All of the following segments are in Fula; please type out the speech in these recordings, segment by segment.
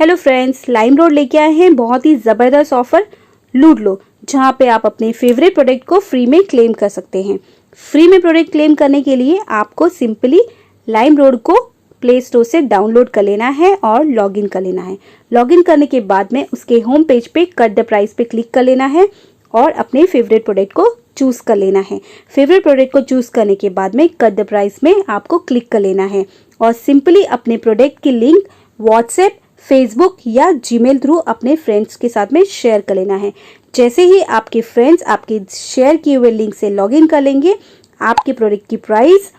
Hello friends, LimeRoad लेके आए हैं बहुत ही ज़बरदस्त ऑफर लूट लो, जहां पे आप अपने फेवरेट प्रोडक्ट को फ्री में क्लेम कर सकते हैं। फ्री में प्रोडक्ट क्लेम करने के लिए आपको सिंपली लाइमरोड को प्ले स्टोर से डाउनलोड कर लेना है और लॉगिन कर लेना है। लॉगिन करने के बाद में उसके होम पेज पे कट द प्राइस पे क्लिक कर लेना है और अपने फेवरेट प्रोडक्ट को चूज़ कर लेना है। फेवरेट प्रोडक्ट को चूज़ करने के बाद में कट द प्राइस में आपको क्लिक कर लेना है और सिंपली अपने प्रोडक्ट की लिंक व्हाट्सएप, फेसबुक या जीमेल थ्रू अपने फ्रेंड्स के साथ में शेयर कर लेना है। जैसे ही आपके फ्रेंड्स आपके शेयर किए हुए लिंक से लॉगिन कर लेंगे, आपके प्रोडक्ट की प्राइस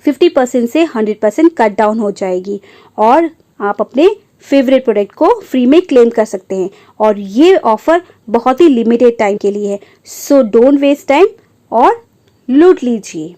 50% से 100% कट डाउन हो जाएगी और आप अपने फेवरेट प्रोडक्ट को फ्री में क्लेम कर सकते हैं। और ये ऑफर बहुत ही लिमिटेड टाइम के लिए है, सो डोंट वेस्ट टाइम और लूट लीजिए।